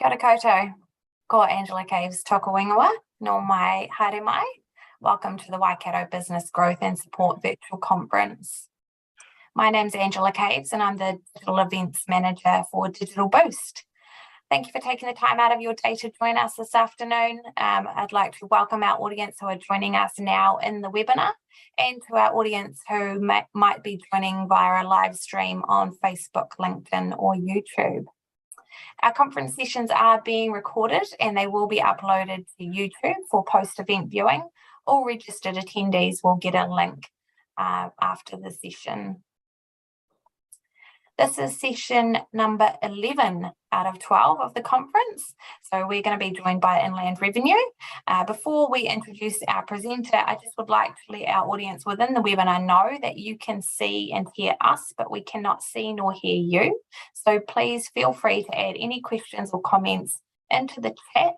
Kia ora koutou, ko Angela Caves toka wingawa, no mai haere mai. Welcome to the Waikato Business Growth and Support Virtual Conference. My name's Angela Caves and I'm the Digital Events Manager for Digital Boost. Thank you for taking the time out of your day to join us this afternoon. I'd like to welcome our audience who are joining us now in the webinar and to our audience who might be joining via a live stream on Facebook, LinkedIn or YouTube. Our conference sessions are being recorded and they will be uploaded to YouTube for post-event viewing. All registered attendees will get a link after the session. This is session number 11 out of 12 of the conference. So we're going to be joined by Inland Revenue. Before we introduce our presenter, I just would like to let our audience within the webinar know that you can see and hear us, but we cannot see nor hear you. So please feel free to add any questions or comments into the chat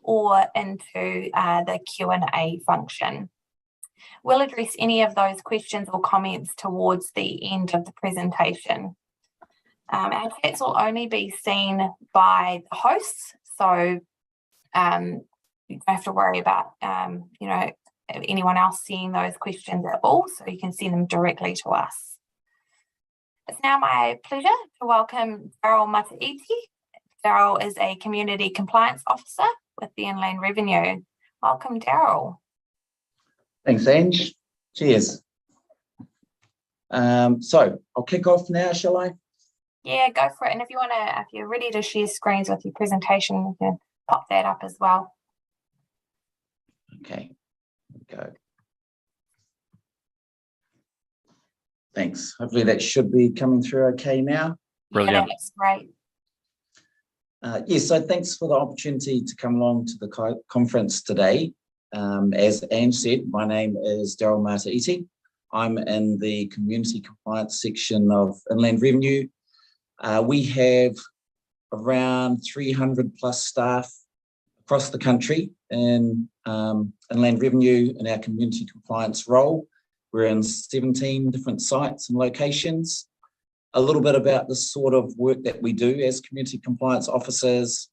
or into the Q&A function. We'll address any of those questions or comments towards the end of the presentation. Our chats will only be seen by the hosts, so you don't have to worry about anyone else seeing those questions at all, so you can send them directly to us. It's now my pleasure to welcome Daryl Mataiti. Daryl is a Community Compliance Officer with the Inland Revenue. Welcome, Daryl. Thanks, Ange. Cheers. So I'll kick off now, shall I? Yeah, go for it. And if you're ready to share screens with your presentation, you can pop that up as well. Okay, go. Thanks. Hopefully that should be coming through okay now. Brilliant. Yeah, that's great. Yes, so thanks for the opportunity to come along to the conference today. As Ange said, my name is Daryl Mataiti. I'm in the Community Compliance section of Inland Revenue. We have around 300 plus staff across the country in Inland Revenue in our community compliance role. We're in 17 different sites and locations. A little bit about the sort of work that we do as community compliance officers.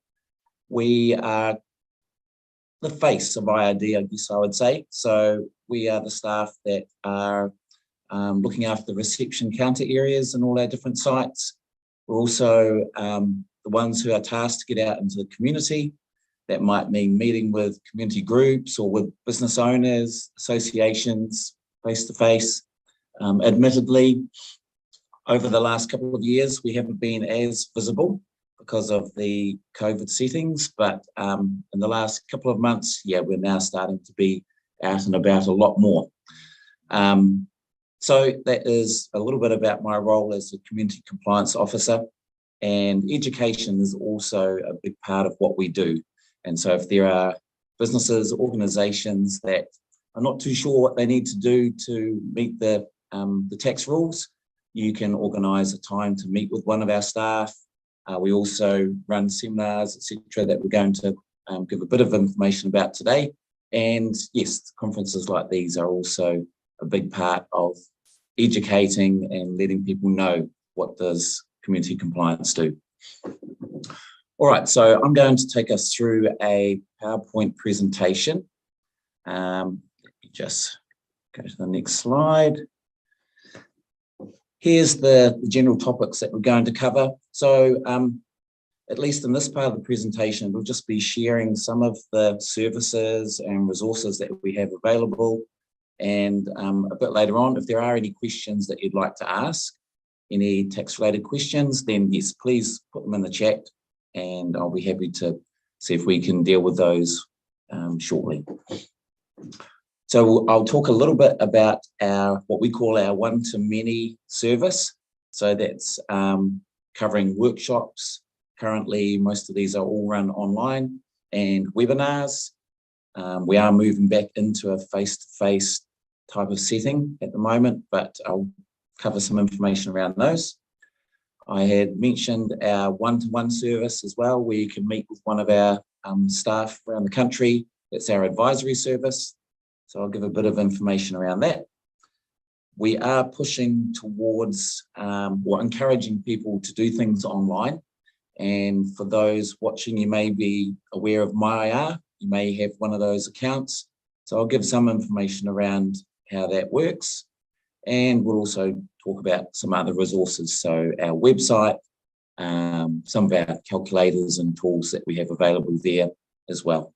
We are the face of IRD, I guess I would say. So we are the staff that are looking after the reception counter areas in all our different sites. We're also the ones who are tasked to get out into the community. That might mean meeting with community groups or with business owners, associations, face-to-face. Admittedly, over the last couple of years, we haven't been as visible because of the COVID settings, but in the last couple of months, yeah, we're now starting to be out and about a lot more. So that is a little bit about my role as a community compliance officer, and education is also a big part of what we do. And so if there are businesses, organisations that are not too sure what they need to do to meet the tax rules, you can organise a time to meet with one of our staff. We also run seminars, etc., that we're going to give a bit of information about today. And yes, conferences like these are also a big part of educating and letting people know what does community compliance do. All right, so I'm going to take us through a PowerPoint presentation. Let me just go to the next slide. Here's the general topics that we're going to cover. So at least in this part of the presentation, we'll just be sharing some of the services and resources that we have available. And a bit later on, if there are any questions that you'd like to ask, any tax-related questions, then yes, please put them in the chat and I'll be happy to see if we can deal with those shortly. So I'll talk a little bit about what we call our one-to-many service. So that's covering workshops. Currently, most of these are all run online, and webinars. We are moving back into a face-to-face type of setting at the moment, but I'll cover some information around those. I had mentioned our one-to-one service as well, where you can meet with one of our staff around the country. That's our advisory service. So I'll give a bit of information around that. We are pushing towards or encouraging people to do things online. And for those watching, you may be aware of MyIR. You may have one of those accounts. So I'll give some information around how that works. And we'll also talk about some other resources. So our website, some of our calculators and tools that we have available there as well.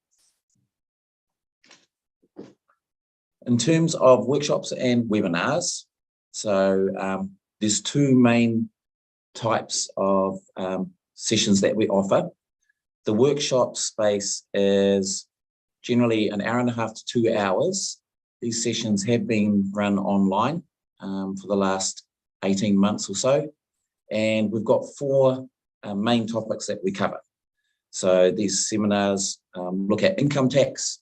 In terms of workshops and webinars, so there's two main types of sessions that we offer. The workshop space is generally an hour and a half to 2 hours. These sessions have been run online for the last 18 months or so. And we've got 4 main topics that we cover. So these seminars look at income tax,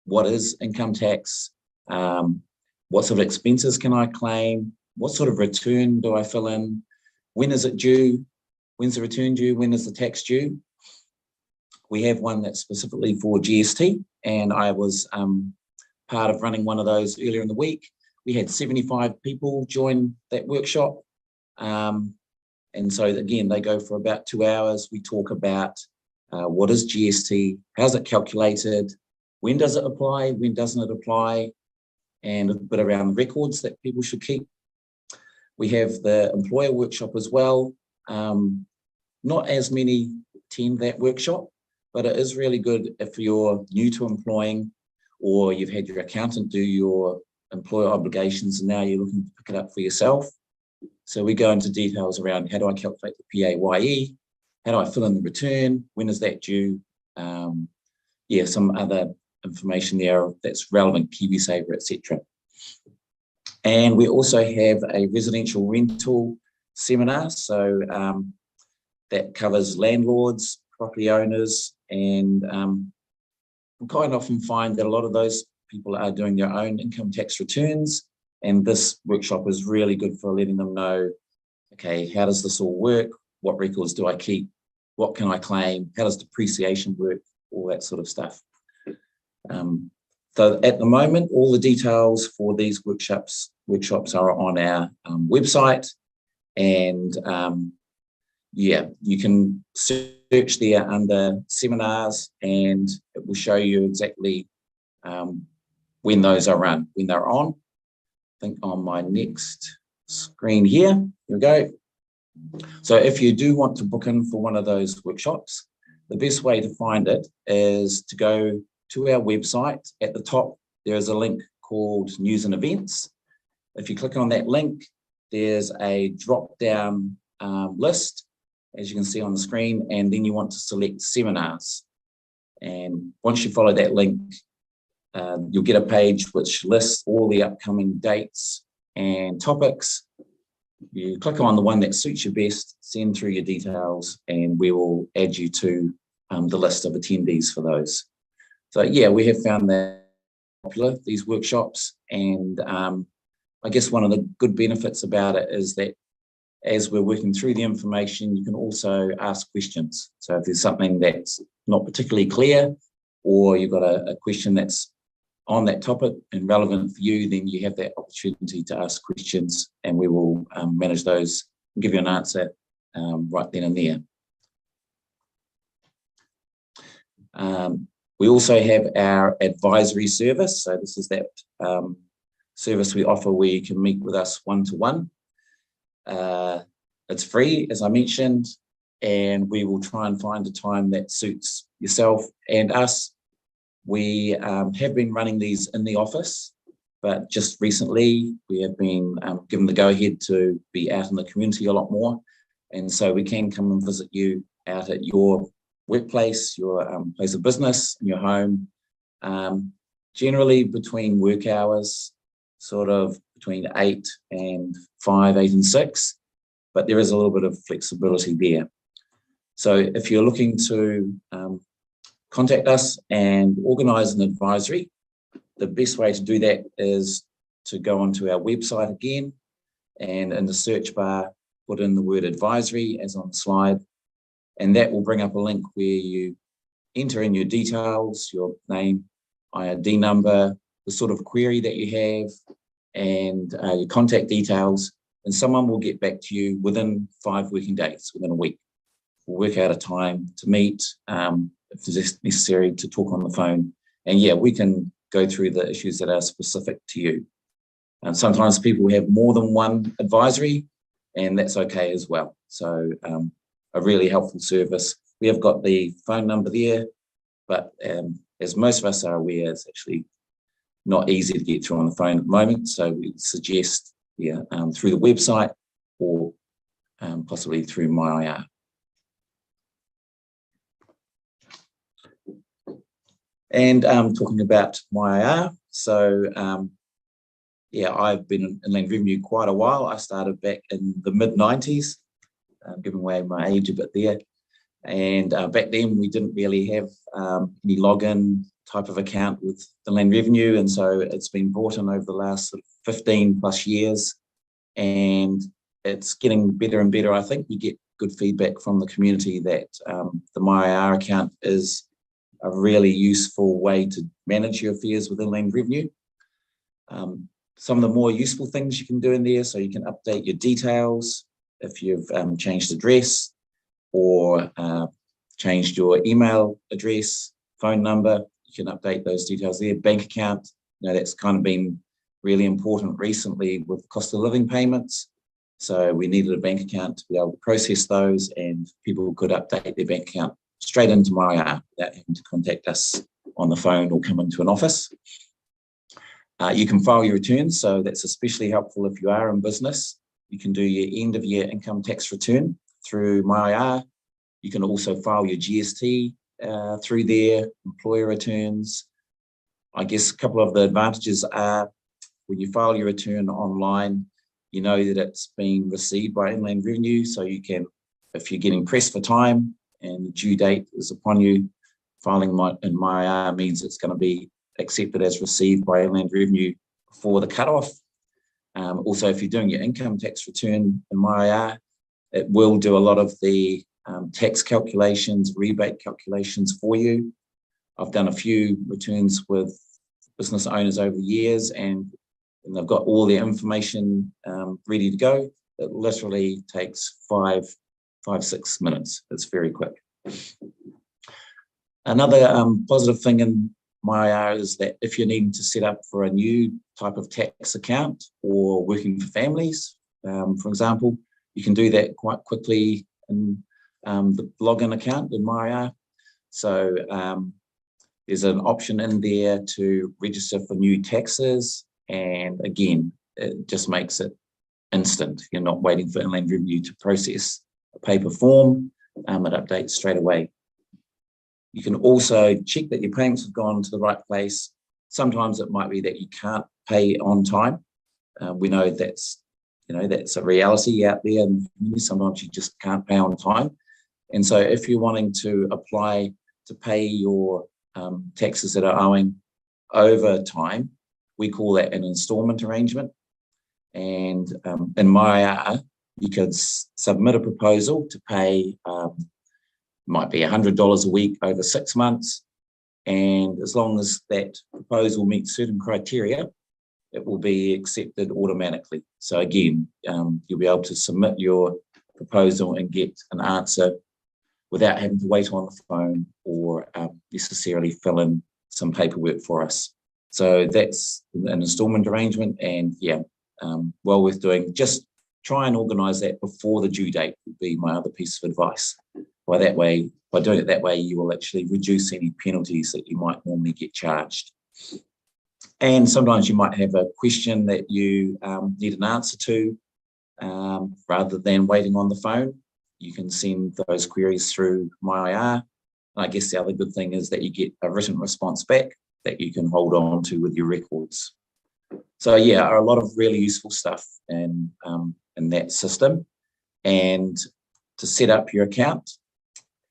what is income tax, what sort of expenses can I claim, what sort of return do I fill in, when is it due, when's the return due, when is the tax due. We have one that's specifically for GST, and I was part of running one of those earlier in the week. We had 75 people join that workshop. And so again, they go for about 2 hours. We talk about what is GST, how's it calculated, when does it apply, when doesn't it apply, and a bit around records that people should keep. We have the employer workshop as well. Not as many attend that workshop, but it is really good if you're new to employing, or you've had your accountant do your employer obligations and now you're looking to pick it up for yourself. So we go into details around how do I calculate the PAYE, how do I fill in the return, when is that due, some other information there that's relevant, KiwiSaver, etc. And we also have a residential rental seminar, so that covers landlords, property owners, and we quite often find that a lot of those people are doing their own income tax returns, and this workshop is really good for letting them know, okay, how does this all work? What records do I keep? What can I claim? How does depreciation work? All that sort of stuff. So at the moment, all the details for these workshops are on our website, and you can search there under seminars, and it will show you exactly when those are run, when they're on. I think on my next screen here we go. So if you do want to book in for one of those workshops, the best way to find it is to go to our website. At the top, there is a link called News and Events. If you click on that link, there's a drop-down list, as you can see on the screen, and then you want to select seminars. And once you follow that link, you'll get a page which lists all the upcoming dates and topics. You click on the one that suits you best, send through your details, and we will add you to the list of attendees for those. So yeah, we have found that popular, these workshops, and I guess one of the good benefits about it is that as we're working through the information, you can also ask questions. So if there's something that's not particularly clear, or you've got a question that's on that topic and relevant for you, then you have that opportunity to ask questions, and we will manage those and give you an answer right then and there. We also have our advisory service. So this is that service we offer where you can meet with us one-to-one. It's free, as I mentioned, and we will try and find a time that suits yourself and us. We have been running these in the office, but just recently we have been given the go-ahead to be out in the community a lot more. And so we can come and visit you out at your workplace, your place of business, in your home, generally between work hours, sort of between 8 and 5, 8 and 6, but there is a little bit of flexibility there. So if you're looking to contact us and organise an advisory, the best way to do that is to go onto our website again, and in the search bar, put in the word advisory as on the slide, and that will bring up a link where you enter in your details, your name, ID number, the sort of query that you have, and your contact details, and someone will get back to you within 5 working days, within a week. we'll work out a time to meet, if it's necessary to talk on the phone. And yeah, we can go through the issues that are specific to you. And sometimes people have more than one advisory, and that's okay as well. So a really helpful service. We have got the phone number there, but as most of us are aware, it's actually not easy to get through on the phone at the moment. So we suggest through the website or possibly through MyIR. And talking about MyIR, so I've been in Inland Revenue quite a while. I started back in the mid-90s, giving away my age a bit there. And back then we didn't really have any login type of account with Inland Revenue. And so it's been brought in over the last 15 plus years. And it's getting better and better. I think we get good feedback from the community that the MyIR account is a really useful way to manage your affairs with Inland Revenue. Some of the more useful things you can do in there, so you can update your details if you've changed address or changed your email address, phone number, you can update those details there. Bank account, that's kind of been really important recently with cost of living payments. So we needed a bank account to be able to process those, and people could update their bank account straight into MyIR without having to contact us on the phone or come into an office. You can file your returns, so that's especially helpful if you are in business. You can do your end of year income tax return through MyIR. You can also file your GST through there, employer returns. I guess a couple of the advantages are when you file your return online, you know that it's been received by Inland Revenue, so you can, if you're getting pressed for time and the due date is upon you, filing in MyIR means it's going to be accepted as received by Inland Revenue for the cutoff. Also, if you're doing your income tax return in MyIR, it will do a lot of the tax calculations, rebate calculations for you. I've done a few returns with business owners over the years, and they've got all their information ready to go. It literally takes 5-6 minutes. It's very quick. Another positive thing in MyIR is that if you're needing to set up for a new type of tax account or working for families, for example, you can do that quite quickly in the login account in MyIR. So there's an option in there to register for new taxes. And again, it just makes it instant. You're not waiting for Inland Revenue to process a paper form. It updates straight away. You can also check that your payments have gone to the right place. Sometimes it might be that you can't pay on time. We know that's a reality out there, and sometimes you just can't pay on time. And so if you're wanting to apply to pay your taxes that are owing over time, we call that an installment arrangement. And in MyIR, you could submit a proposal to pay, might be $100 a week over 6 months. And as long as that proposal meets certain criteria, it will be accepted automatically. So again, you'll be able to submit your proposal and get an answer without having to wait on the phone or necessarily fill in some paperwork for us. So that's an installment arrangement, and well worth doing. Just try and organise that before the due date would be my other piece of advice. By doing it that way, you will actually reduce any penalties that you might normally get charged. And sometimes you might have a question that you need an answer to, rather than waiting on the phone. You can send those queries through MyIR. And I guess the other good thing is that you get a written response back that you can hold on to with your records. So a lot of really useful stuff in that system. And to set up your account,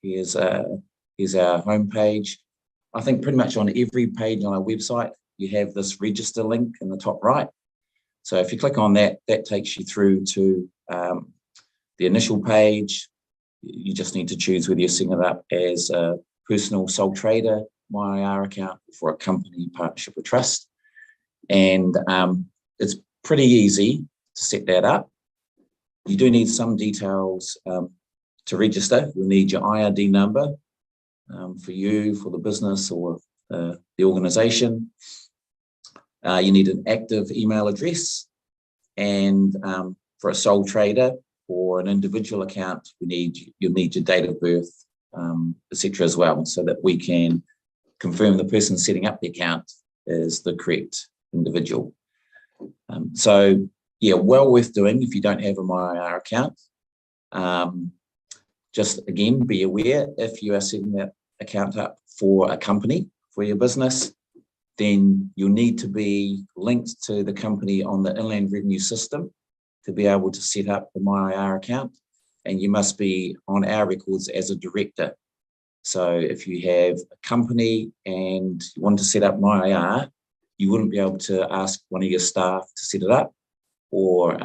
here's our homepage. I think pretty much on every page on our website, you have this register link in the top right. So if you click on that, that takes you through to the initial page. You just need to choose whether you're setting it up as a personal sole trader MyIR account for a company, partnership, or trust. And it's pretty easy to set that up. You do need some details To register, you'll need your IRD number for you, for the business, or the organisation. You need an active email address, and for a sole trader or an individual account, you'll need your date of birth, etc. as well, so that we can confirm the person setting up the account is the correct individual. So yeah, well worth doing if you don't have a MyIR account. Just again, be aware, if you are setting that account up for a company, for your business, then you'll need to be linked to the company on the Inland Revenue system to be able to set up the MyIR account, and you must be on our records as a director. So if you have a company and you want to set up MyIR, you wouldn't be able to ask one of your staff to set it up, or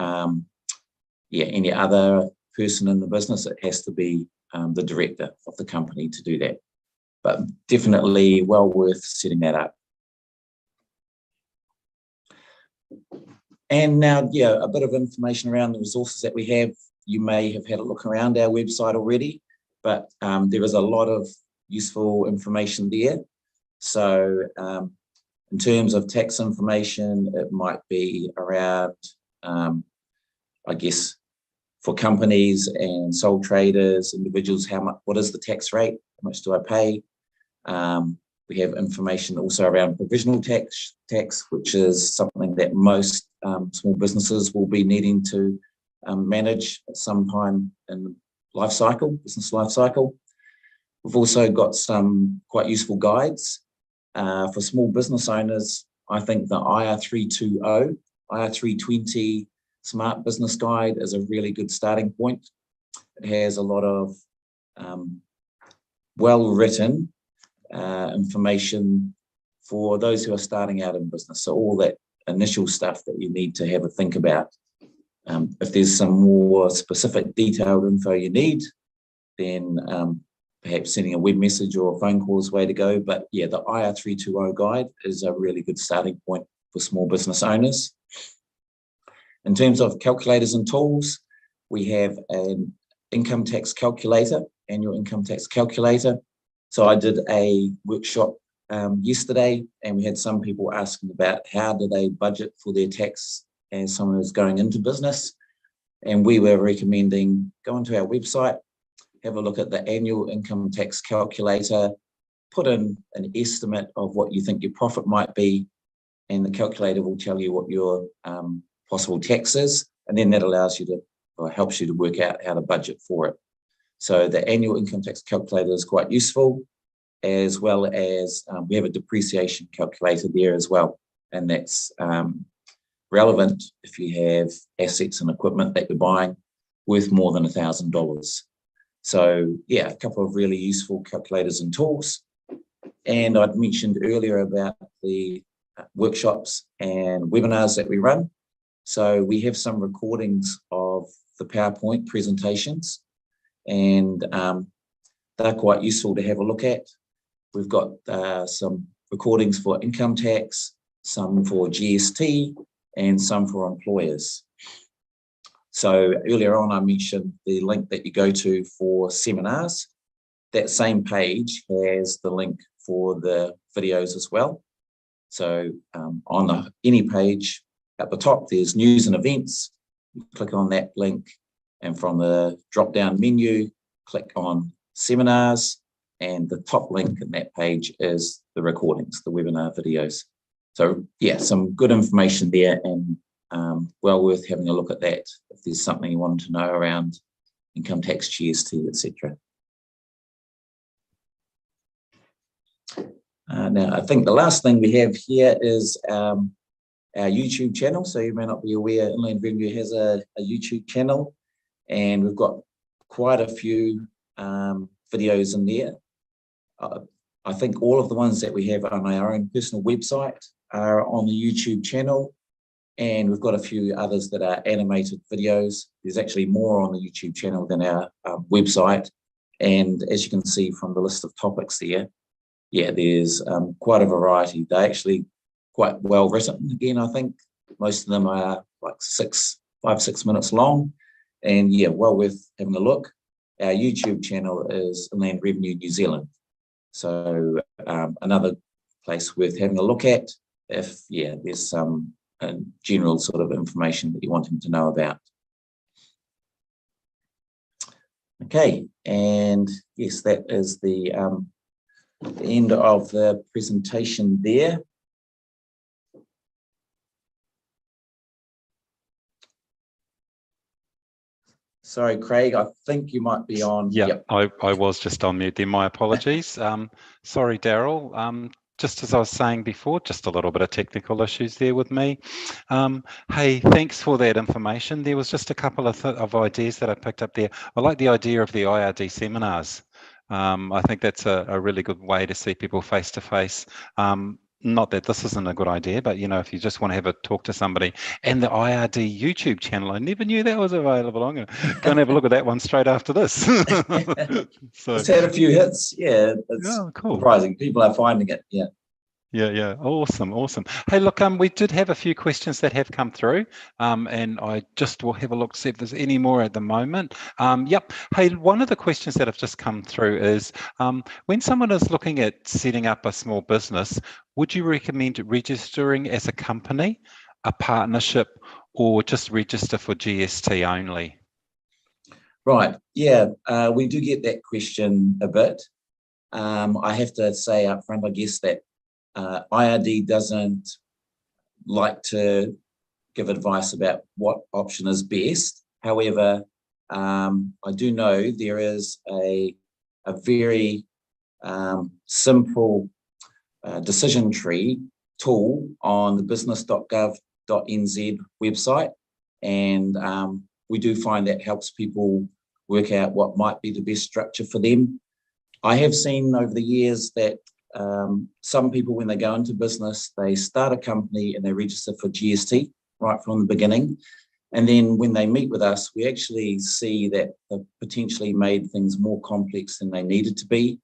any other person in the business. It has to be the director of the company to do that. But definitely well worth setting that up. And now, a bit of information around the resources that we have. You may have had a look around our website already, but there is a lot of useful information there. So in terms of tax information, it might be around, I guess, for companies and sole traders, individuals, what is the tax rate? How much do I pay? We have information also around provisional tax, which is something that most small businesses will be needing to manage at some time in the business life cycle. We've also got some quite useful guides for small business owners. I think the IR 320, IR 320 Smart Business Guide is a really good starting point. It has a lot of well-written information for those who are starting out in business. So all that initial stuff that you need to have a think about. If there's some more specific detailed info you need, then perhaps sending a web message or a phone call is the way to go. But yeah, the IR 320 guide is a really good starting point for small business owners. In terms of calculators and tools, we have an income tax calculator, annual income tax calculator. So I did a workshop yesterday, and we had some people asking about how do they budget for their tax as someone who's going into business. And we were recommending go onto our website, have a look at the annual income tax calculator, put in an estimate of what you think your profit might be, and the calculator will tell you what your possible tax is, and then that allows you to, or helps you to work out how to budget for it. So the annual income tax calculator is quite useful, as well as we have a depreciation calculator there as well, and that's relevant if you have assets and equipment that you're buying worth more than $1,000. So yeah, a couple of really useful calculators and tools. And I'd mentioned earlier about the workshops and webinars that we run. So we have some recordings of the PowerPoint presentations, and they're quite useful to have a look at. We've got some recordings for income tax, some for GST, and some for employers. So earlier on, I mentioned the link that you go to for seminars. That same page has the link for the videos as well. So on any page at the top, there's news and events. You click on that link, and from the drop-down menu, click on seminars, and the top link in that page is the recordings, the webinar videos. So yeah, some good information there, and well worth having a look at that if there's something you want to know around income tax, GST, etc. Now, I think the last thing we have here is our YouTube channel. So you may not be aware, Inland Revenue has a YouTube channel, and we've got quite a few videos in there. I think all of the ones that we have on our own personal website are on the YouTube channel, and we've got a few others that are animated videos. There's actually more on the YouTube channel than our website, and as you can see from the list of topics there, yeah, there's quite a variety. They're actually quite well written. Again, I think most of them are like 5-6 minutes long, and yeah, well worth having a look. our YouTube channel is Inland Revenue New Zealand. So another place worth having a look at if, there's some general sort of information that you want him to know about. Okay, and yes, that is the end of the presentation there. Sorry, Craig, I think you might be on. Yeah, yep. I was just on mute there. My apologies. Sorry, Daryl. Just as I was saying before, just a little bit of technical issues there with me. Hey, thanks for that information. There was just a couple of ideas that I picked up there. I like the idea of the IRD seminars. I think that's a really good way to see people face to face. Not that this isn't a good idea, but if you just want to have a talk to somebody, and the IRD YouTube channel, I never knew that was available. I'm going to go and have a look at that one straight after this. So it's had a few hits. Yeah, it's cool. Surprising. People are finding it. Yeah. Yeah. Awesome. Hey, look, we did have a few questions that have come through, and I just will have a look to see if there's any more at the moment. Yep. Hey, one of the questions that have just come through is, when someone is looking at setting up a small business, would you recommend registering as a company, a partnership, or just register for GST only? Right. Yeah, we do get that question a bit. I have to say up front, I guess that IRD doesn't like to give advice about what option is best. However, I do know there is a very simple decision tree tool on the business.gov.nz website, and we do find that helps people work out what might be the best structure for them. I have seen over the years that some people, when they go into business, they start a company and they register for GST right from the beginning. And then when they meet with us, we actually see that they've potentially made things more complex than they needed to be.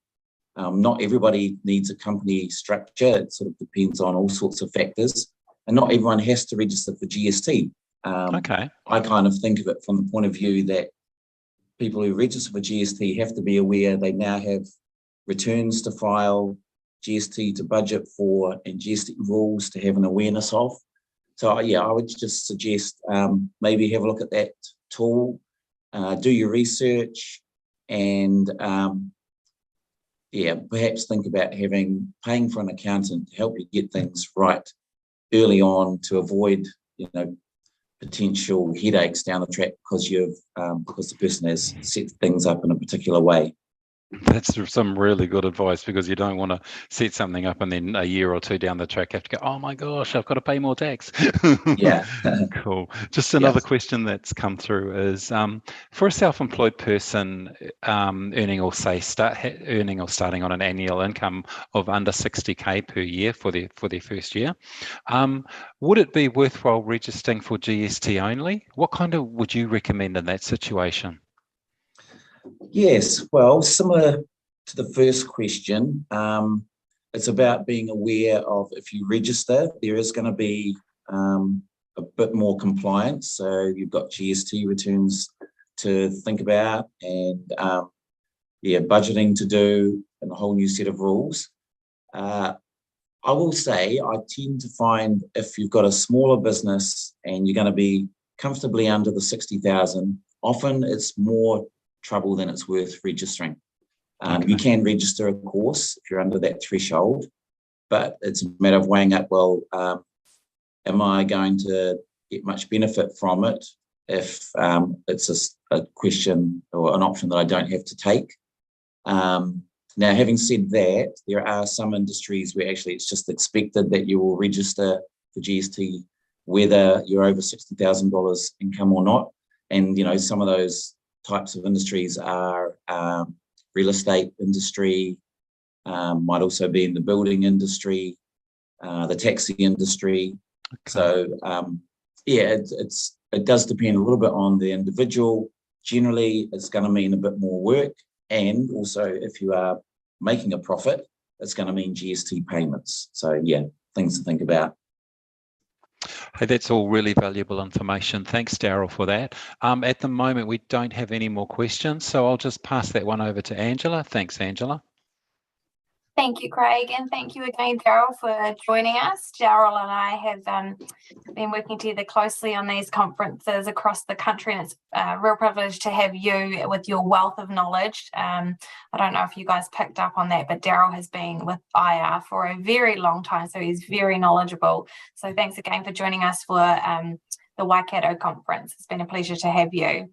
Not everybody needs a company structure. It sort of depends on all sorts of factors. And not everyone has to register for GST. Okay. I kind of think of it from the point of view that people who register for GST have to be aware they now have returns to file, GST to budget for, and GST rules to have an awareness of. So yeah, I would just suggest maybe have a look at that tool, do your research, and perhaps think about paying for an accountant to help you get things right early on to avoid potential headaches down the track because the person has set things up in a particular way. That's some really good advice, because you don't want to set something up and then a year or two down the track have to go, oh my gosh, I've got to pay more tax. Yeah. Cool. Just another question that's come through is, for a self-employed person earning or starting on an annual income of under 60K per year for their first year, would it be worthwhile registering for GST only? What kind of would you recommend in that situation? Yes, well, similar to the first question, it's about being aware of, if you register, there is going to be a bit more compliance. So you've got GST returns to think about, and budgeting to do, and a whole new set of rules. I will say I tend to find if you've got a smaller business and you're going to be comfortably under the 60,000, often it's more trouble than it's worth registering. You can register, of course, if you're under that threshold, but it's a matter of weighing up, well, am I going to get much benefit from it if it's a question or an option that I don't have to take? Now, having said that, there are some industries where actually it's just expected that you will register for GST whether you're over $60,000 income or not. And, some of those types of industries are real estate industry, might also be in the building industry, the taxi industry. Okay. So, it does depend a little bit on the individual. Generally, it's going to mean a bit more work. And also, if you are making a profit, it's going to mean GST payments. So, yeah, things to think about. Hey, that's all really valuable information. Thanks, Daryl, for that. At the moment, we don't have any more questions, so I'll just pass that one over to Angela. Thanks, Angela. Thank you, Craig, and thank you again, Daryl, for joining us. Daryl and I have been working together closely on these conferences across the country, and it's a real privilege to have you with your wealth of knowledge. I don't know if you guys picked up on that, but Daryl has been with IR for a very long time, so he's very knowledgeable. So thanks again for joining us for the Waikato conference. It's been a pleasure to have you.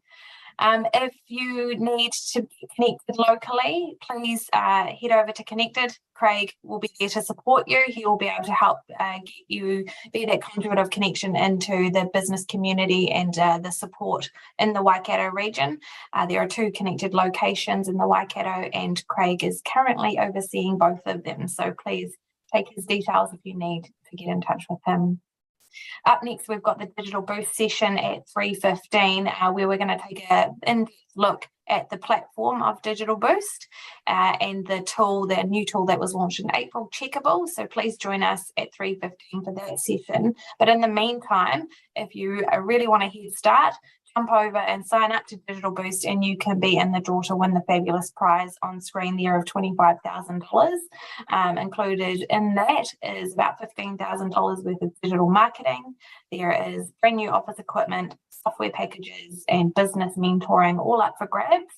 If you need to be connected locally, please head over to Connected. Craig will be there to support you. He will be able to help get you be that conduit of connection into the business community and the support in the Waikato region. There are 2 connected locations in the Waikato, and Craig is currently overseeing both of them. So please take his details if you need to get in touch with him. Up next, we've got the Digital Boost session at 3:15, where we're going to take an in-depth look at the platform of Digital Boost and the new tool that was launched in April, Checkable. So please join us at 3:15 for that session. But in the meantime, if you really want a head start, jump over and sign up to Digital Boost, and you can be in the draw to win the fabulous prize on screen there of $25,000. Included in that is about $15,000 worth of digital marketing. There is brand new office equipment, software packages, and business mentoring, all up for grabs.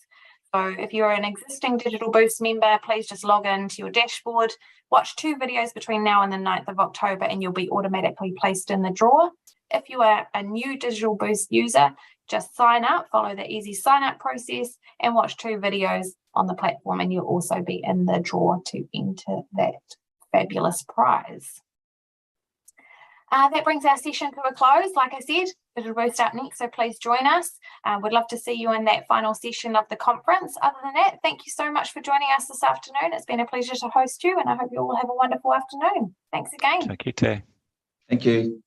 So if you're an existing Digital Boost member, please just log into your dashboard, watch 2 videos between now and the 9th of October, and you'll be automatically placed in the draw. If you are a new Digital Boost user, just sign up, follow the easy sign up process, and watch 2 videos on the platform, and you'll also be in the draw to enter that fabulous prize. That brings our session to a close. Like I said, Digital Boost up next, so please join us. We'd love to see you in that final session of the conference. Other than that, thank you so much for joining us this afternoon. It's been a pleasure to host you, and I hope you all have a wonderful afternoon. Thanks again. Take care. Thank you.